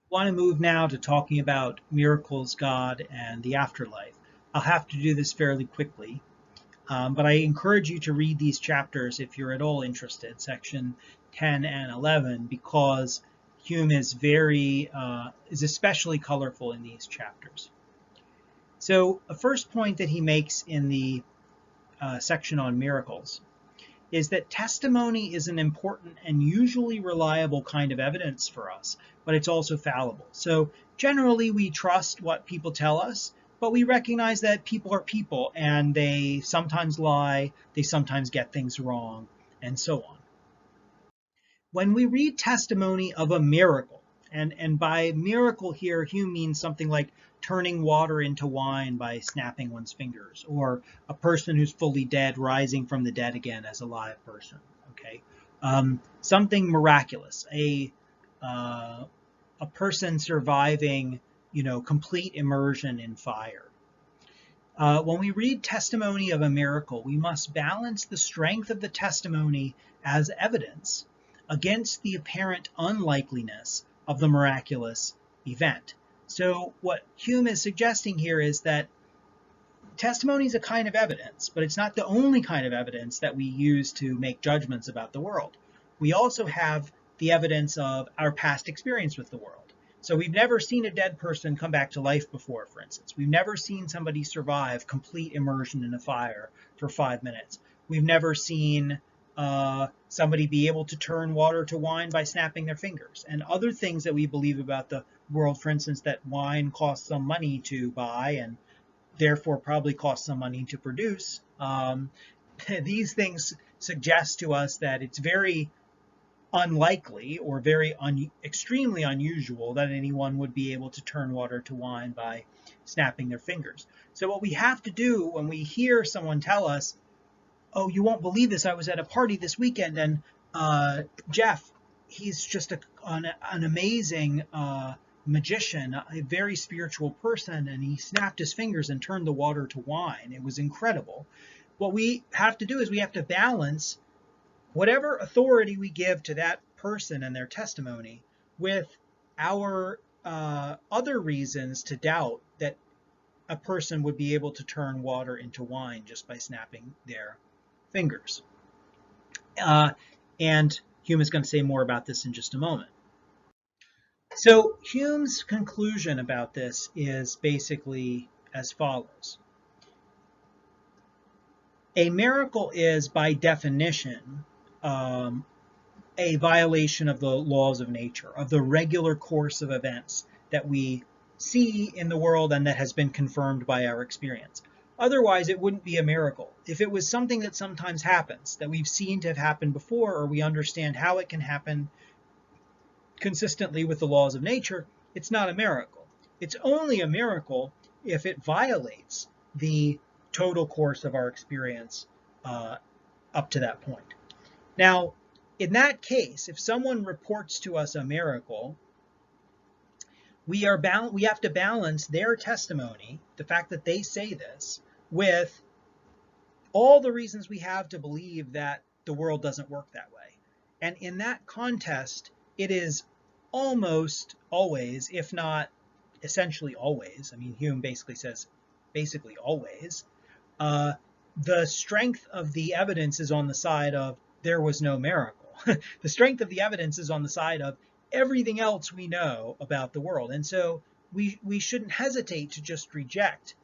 Want to move now to talking about miracles, God, and the afterlife. I'll have to do this fairly quickly, but I encourage you to read these chapters if you're at all interested, section 10 and 11, because Hume is especially colorful in these chapters. So a first point that he makes in the section on miracles is that testimony is an important and usually reliable kind of evidence for us, but it's also fallible. So generally we trust what people tell us, but we recognize that people are people and they sometimes lie, they sometimes get things wrong, and so on. When we read testimony of a miracle, and by miracle here, Hume means something like turning water into wine by snapping one's fingers, or a person who's fully dead rising from the dead again as a live person. Okay, something miraculous, a person surviving, complete immersion in fire. When we read testimony of a miracle, we must balance the strength of the testimony as evidence against the apparent unlikeliness of the miraculous event. So what Hume is suggesting here is that testimony is a kind of evidence, but it's not the only kind of evidence that we use to make judgments about the world. We also have the evidence of our past experience with the world. So we've never seen a dead person come back to life before, for instance. We've never seen somebody survive complete immersion in a fire for 5 minutes. We've never seen somebody be able to turn water to wine by snapping their fingers, and other things that we believe about the world. For instance, that wine costs some money to buy and therefore probably costs some money to produce. These things suggest to us that it's very unlikely or extremely unusual that anyone would be able to turn water to wine by snapping their fingers. So what we have to do when we hear someone tell us, oh, you won't believe this, I was at a party this weekend and Jeff, he's just an amazing magician, a very spiritual person, and he snapped his fingers and turned the water to wine. It was incredible. What we have to do is we have to balance whatever authority we give to that person and their testimony with our other reasons to doubt that a person would be able to turn water into wine just by snapping their fingers. And Hume is going to say more about this in just a moment. So Hume's conclusion about this is basically as follows. A miracle is, by definition, a violation of the laws of nature, of the regular course of events that we see in the world and that has been confirmed by our experience. Otherwise, it wouldn't be a miracle. If it was something that sometimes happens, that we've seen to have happened before, or we understand how it can happen consistently with the laws of nature, it's not a miracle. It's only a miracle if it violates the total course of our experience up to that point. Now, in that case, if someone reports to us a miracle, we have to balance their testimony, the fact that they say this, with all the reasons we have to believe that the world doesn't work that way. And in that contest, it is almost always, if not essentially always, I mean, Hume basically says basically always, the strength of the evidence is on the side of there was no miracle. The strength of the evidence is on the side of everything else we know about the world. And so we shouldn't hesitate to just reject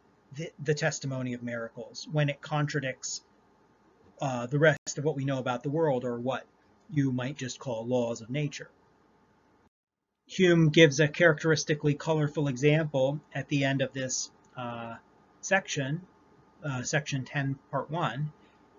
the testimony of miracles when it contradicts the rest of what we know about the world, or what you might just call laws of nature. Hume gives a characteristically colorful example at the end of this section 10, part 1.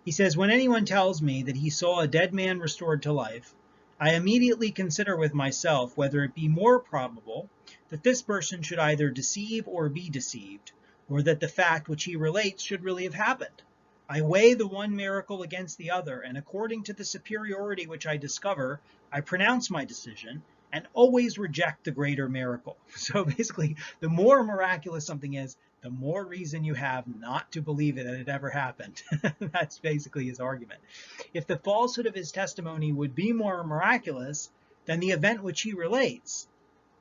He says, when anyone tells me that he saw a dead man restored to life, I immediately consider with myself whether it be more probable that this person should either deceive or be deceived, or that the fact which he relates should really have happened. I weigh the one miracle against the other, and according to the superiority which I discover, I pronounce my decision, and always reject the greater miracle. So basically, the more miraculous something is, the more reason you have not to believe it, that it ever happened. That's basically his argument. If the falsehood of his testimony would be more miraculous than the event which he relates,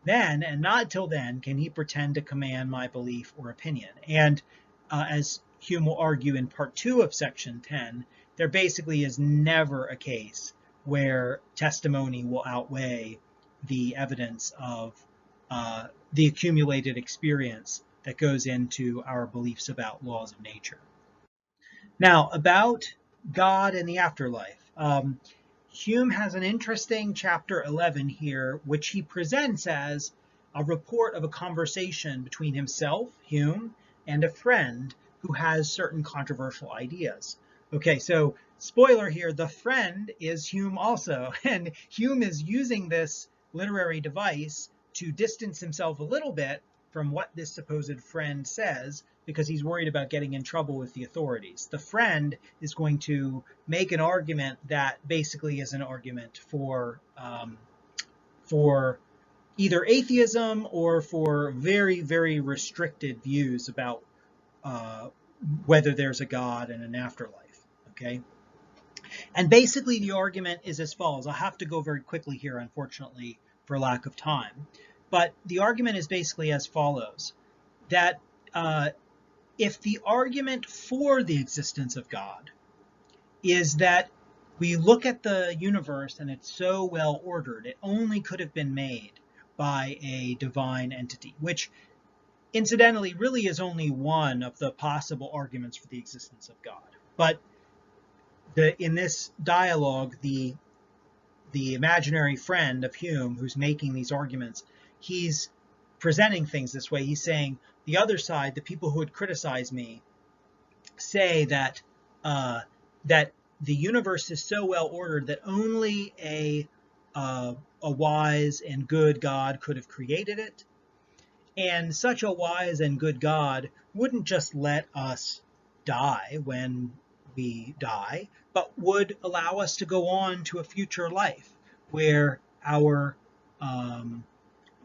then, and not till then, can he pretend to command my belief or opinion. And as Hume will argue in part 2 of section 10, there basically is never a case where testimony will outweigh the evidence of the accumulated experience that goes into our beliefs about laws of nature. Now, about God and the afterlife. Hume has an interesting chapter 11 here, which he presents as a report of a conversation between himself, Hume, and a friend who has certain controversial ideas. Okay, so spoiler here, the friend is Hume also, and Hume is using this literary device to distance himself a little bit from what this supposed friend says, because he's worried about getting in trouble with the authorities. The friend is going to make an argument that basically is an argument for either atheism or for very, very restricted views about whether there's a God and an afterlife. Okay, and basically the argument is as follows. I'll have to go very quickly here, unfortunately, for lack of time. But the argument is basically as follows, that if the argument for the existence of God is that we look at the universe and it's so well ordered, it only could have been made by a divine entity, which incidentally really is only one of the possible arguments for the existence of God. But in this dialogue, the imaginary friend of Hume who's making these arguments, he's presenting things this way. He's saying the other side, the people who would criticize me, say that that the universe is so well ordered that only a wise and good God could have created it, and such a wise and good God wouldn't just let us die when we die, but would allow us to go on to a future life where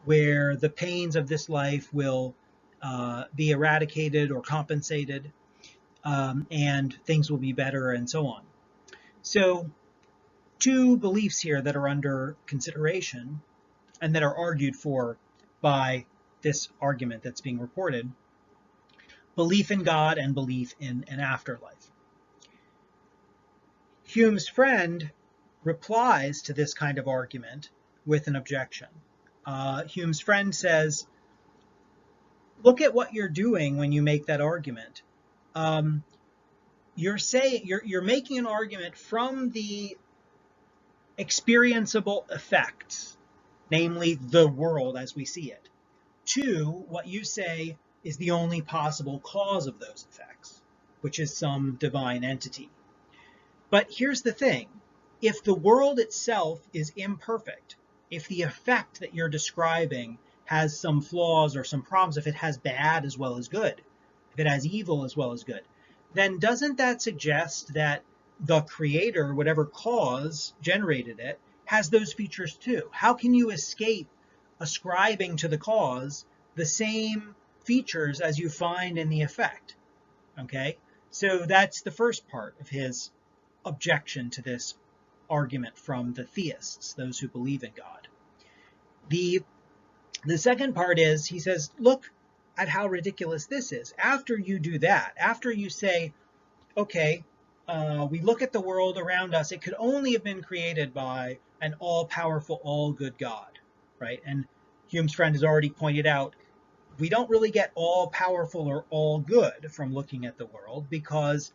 where the pains of this life will be eradicated or compensated, and things will be better, and so on. So, two beliefs here that are under consideration and that are argued for by this argument that's being reported: belief in God and belief in an afterlife. Hume's friend replies to this kind of argument with an objection. Hume's friend says, look at what you're doing when you make that argument. You're making an argument from the experienceable effects, namely the world as we see it, to what you say is the only possible cause of those effects, which is some divine entity. But here's the thing. If the world itself is imperfect, if the effect that you're describing has some flaws or some problems, if it has bad as well as good, if it has evil as well as good, then doesn't that suggest that the creator, whatever cause generated it, has those features too? How can you escape ascribing to the cause the same features as you find in the effect? Okay, so that's the first part of his objection to this argument from the theists, those who believe in God. The second part is, he says, look at how ridiculous this is. After you do that, after you say, okay, we look at the world around us, it could only have been created by an all-powerful, all-good God, right? And Hume's friend has already pointed out, we don't really get all-powerful or all-good from looking at the world, because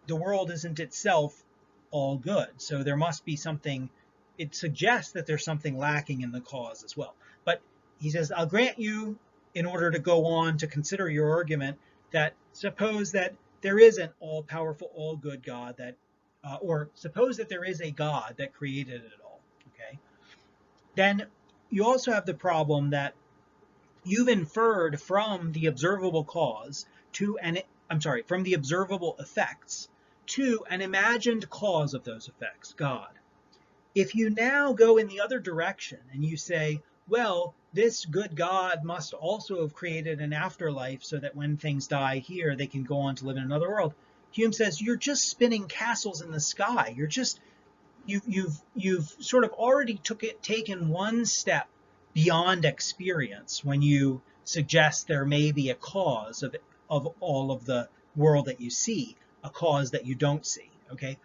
the world isn't itself all good. So there must be something, it suggests that there's something lacking in the cause as well. But he says, I'll grant you, in order to go on to consider your argument, that suppose that there is an all-powerful, all-good God that, or suppose that there is a God that created it all, okay? Then you also have the problem that you've inferred from the observable cause to from the observable effects to an imagined cause of those effects, God. If you now go in the other direction and you say, well, this good God must also have created an afterlife so that when things die here, they can go on to live in another world. Hume says, you're just spinning castles in the sky. You've sort of already taken one step beyond experience when you suggest there may be a cause of all of the world that you see, a cause that you don't see. Okay,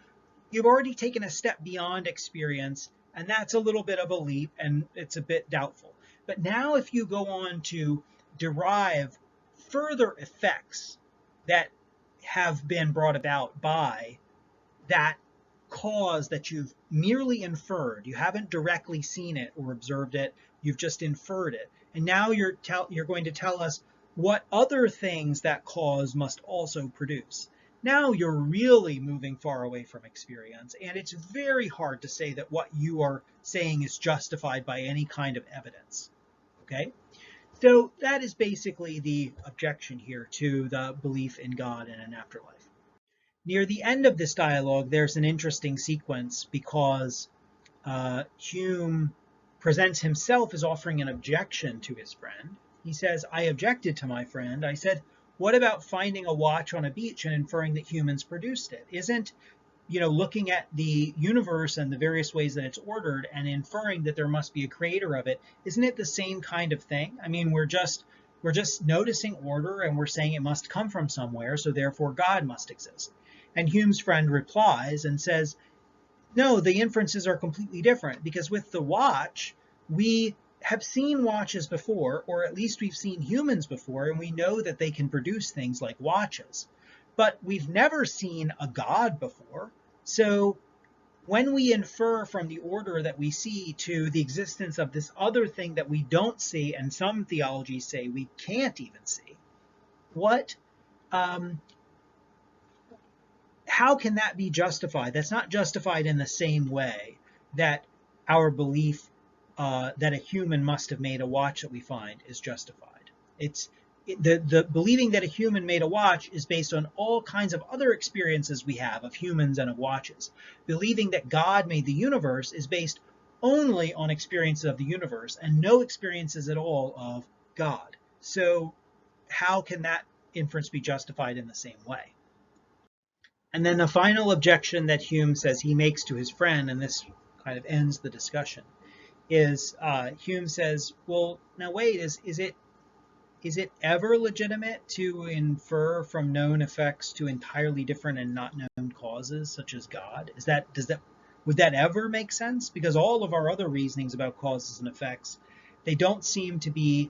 you've already taken a step beyond experience, and that's a little bit of a leap, and it's a bit doubtful. But now if you go on to derive further effects that have been brought about by that cause that you've merely inferred, you haven't directly seen it or observed it, you've just inferred it, and now you're going to tell us what other things that cause must also produce. Now you're really moving far away from experience, and it's very hard to say that what you are saying is justified by any kind of evidence. Okay, so that is basically the objection here to the belief in God and an afterlife. Near the end of this dialogue, there's an interesting sequence because Hume presents himself as offering an objection to his friend. He says, I objected to my friend. I said, what about finding a watch on a beach and inferring that humans produced it? Isn't, looking at the universe and the various ways that it's ordered and inferring that there must be a creator of it, isn't it the same kind of thing? I mean, we're just noticing order and we're saying it must come from somewhere, so therefore God must exist. And Hume's friend replies and says, no, the inferences are completely different, because with the watch, we have seen watches before, or at least we've seen humans before, and we know that they can produce things like watches. But we've never seen a God before. So when we infer from the order that we see to the existence of this other thing that we don't see, and some theologies say we can't even see, how can that be justified? That's not justified in the same way that our belief that a human must have made a watch that we find is justified. The believing that a human made a watch is based on all kinds of other experiences we have of humans and of watches. Believing that God made the universe is based only on experiences of the universe and no experiences at all of God. So how can that inference be justified in the same way? And then the final objection that Hume says he makes to his friend, and this kind of ends the discussion, is Hume says, well, now wait, is it ever legitimate to infer from known effects to entirely different and not known causes, such as God? Would that ever make sense? Because all of our other reasonings about causes and effects, they don't seem to be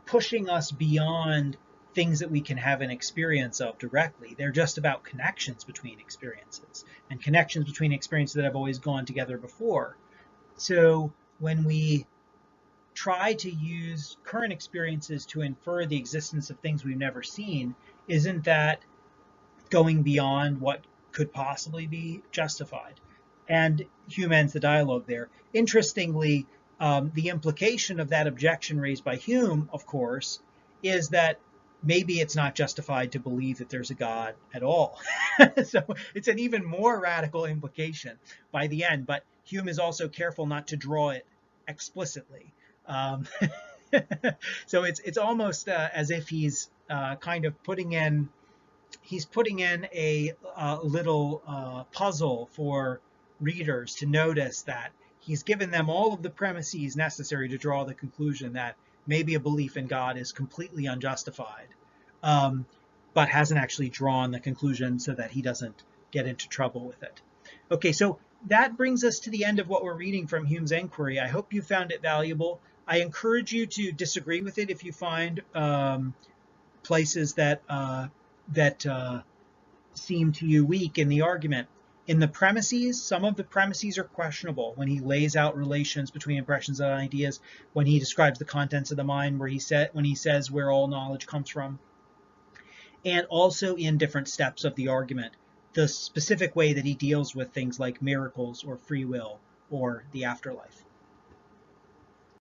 pushing us beyond things that we can have an experience of directly. They're just about connections between experiences, and connections between experiences that have always gone together before. So when we try to use current experiences to infer the existence of things we've never seen, isn't that going beyond what could possibly be justified? And Hume ends the dialogue there. Interestingly, the implication of that objection raised by Hume, of course, is that maybe it's not justified to believe that there's a God at all. So it's an even more radical implication by the end, but Hume is also careful not to draw it explicitly. So it's almost as if he's kind of putting in a little puzzle for readers to notice that he's given them all of the premises necessary to draw the conclusion that maybe a belief in God is completely unjustified, but hasn't actually drawn the conclusion so that he doesn't get into trouble with it. Okay, so that brings us to the end of what we're reading from Hume's Enquiry. I hope you found it valuable. I encourage you to disagree with it if you find places that seem to you weak in the argument. In the premises, some of the premises are questionable when he lays out relations between impressions and ideas, when he describes the contents of the mind, when he says where all knowledge comes from, and also in different steps of the argument, the specific way that he deals with things like miracles or free will or the afterlife.